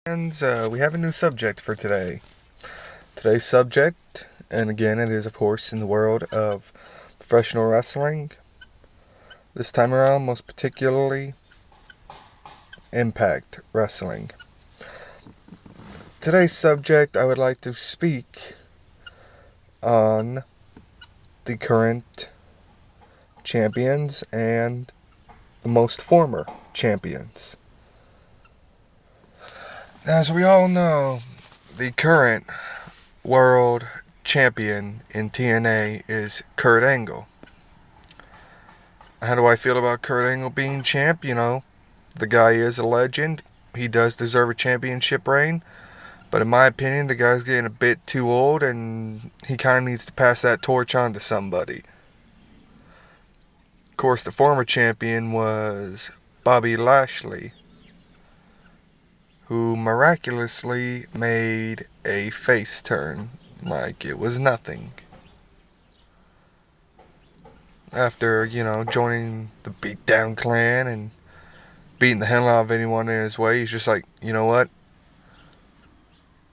And we have a new subject for today. Today's subject, and again, it is, of course, in the world of professional wrestling. This time around, most particularly, Impact Wrestling. Today's subject, I would like to speak on the current champions and the most former champions. As we all know, the current world champion in TNA is Kurt Angle. How do I feel about Kurt Angle being champ? The guy is a legend. He does deserve a championship reign. But in my opinion, the guy's getting a bit too old and he kind of needs to pass that torch on to somebody. Of course, the former champion was Bobby Lashley, who miraculously made a face turn like it was nothing. After, joining the Beatdown Clan and beating the hell out of anyone in his way, he's just like, you know what?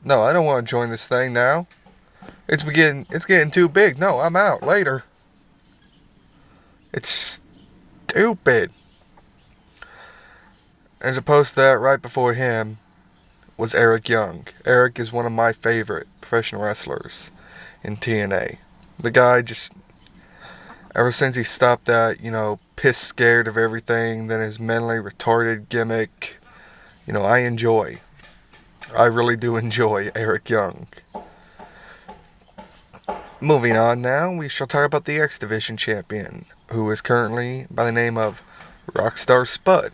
No, I don't want to join this thing now. It's getting too big. No, I'm out later. It's stupid. As opposed to that, right before him was Eric Young. Eric is one of my favorite professional wrestlers in TNA. The guy just, ever since he stopped that, pissed scared of everything, then his mentally retarded gimmick, I really do enjoy Eric Young. Moving on now, we shall talk about the X Division champion, who is currently by the name of Rockstar Spud.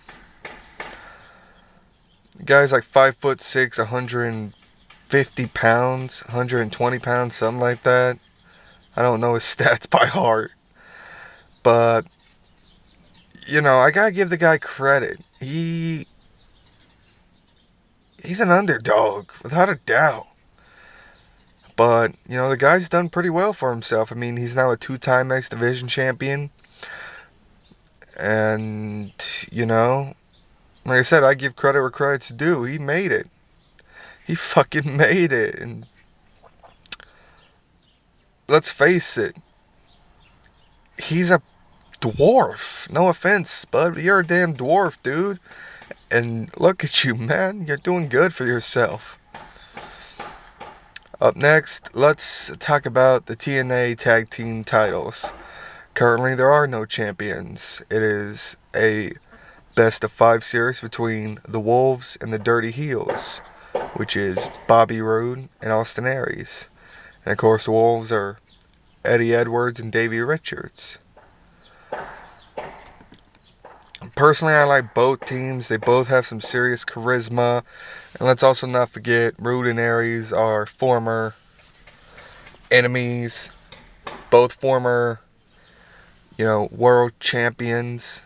The guy's like 5'6", 150 pounds, 120 pounds, something like that. I don't know his stats by heart. But, I gotta give the guy credit. He's an underdog, without a doubt. But, the guy's done pretty well for himself. I mean, he's now a 2-time X Division champion. And, like I said, I give credit where credit's due. He made it. He fucking made it. And let's face it, he's a dwarf. No offense, bud, but you're a damn dwarf, dude. And look at you, man. You're doing good for yourself. Up next, let's talk about the TNA Tag Team titles. Currently, there are no champions. It is a best of 5 series between the Wolves and the Dirty Heels, which is Bobby Roode and Austin Aries. And of course, the Wolves are Eddie Edwards and Davey Richards. Personally, I like both teams. They both have some serious charisma. And let's also not forget, Roode and Aries are former enemies. Both former, world champions.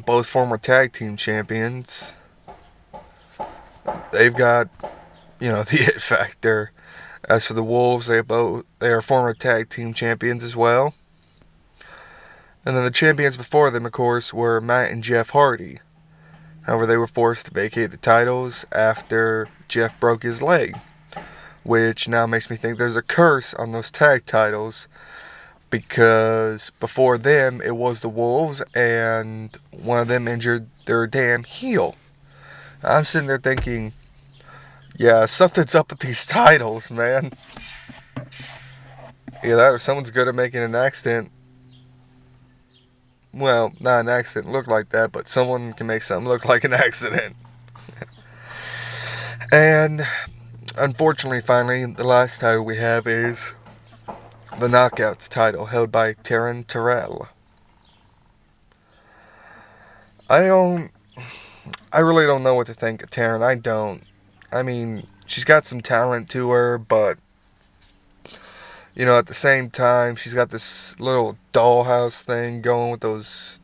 Both former tag team champions. They've got, the it factor. As for the Wolves, they are former tag team champions as well. And then the champions before them, of course, were Matt and Jeff Hardy. However, they were forced to vacate the titles after Jeff broke his leg, which now makes me think there's a curse on those tag titles, because before them it was the Wolves and one of them injured their damn heel. I'm sitting there thinking, yeah, something's up with these titles, man. Either that or someone's good at making an accident. Well, not an accident look like that, but someone can make something look like an accident. And unfortunately, finally, the last title we have is the Knockouts title, held by Taryn Terrell. I really don't know what to think of Taryn. I don't. I mean, she's got some talent to her, but at the same time, she's got this little dollhouse thing going with those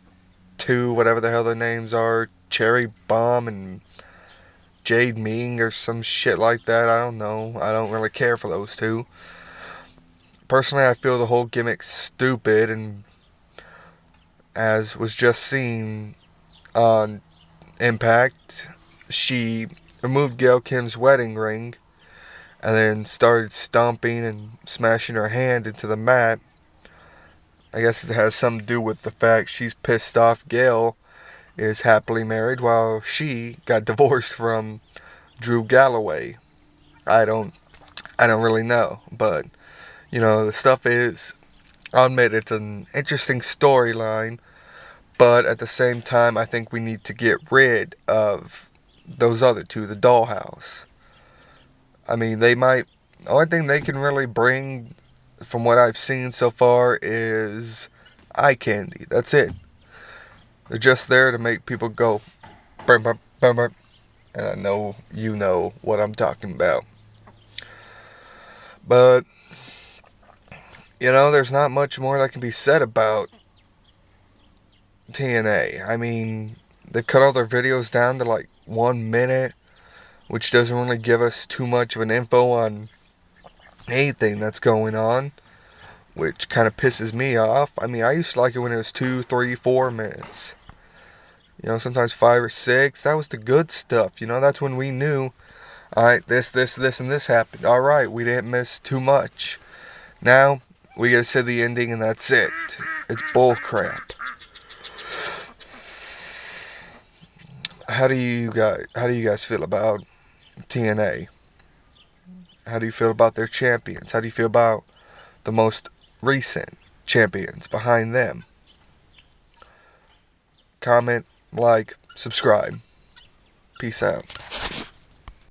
two, whatever the hell their names are, Cherry Bomb and Jade Ming or some shit like that. I don't know. I don't really care for those two. Personally, I feel the whole gimmick's stupid, and as was just seen on Impact, she removed Gail Kim's wedding ring and then started stomping and smashing her hand into the mat. I guess it has something to do with the fact she's pissed off Gail is happily married while she got divorced from Drew Galloway. I don't really know, but the stuff is, I'll admit it's an interesting storyline, but at the same time I think we need to get rid of those other two, the Dollhouse. I mean, the only thing they can really bring from what I've seen so far is eye candy. That's it. They're just there to make people go burn, burn, burn, burn. And I know you know what I'm talking about. But, there's not much more that can be said about TNA. I mean, they've cut all their videos down to like 1 minute, which doesn't really give us too much of an info on anything that's going on, which kind of pisses me off. I mean, I used to like it when it was 2, 3, 4 minutes. Sometimes 5 or 6. That was the good stuff. That's when we knew, alright, this, and this happened. Alright, we didn't miss too much. Now, we get to see the ending and that's it. It's bullcrap. How do you guys feel about TNA? How do you feel about their champions? How do you feel about the most recent champions behind them? Comment, like, subscribe. Peace out.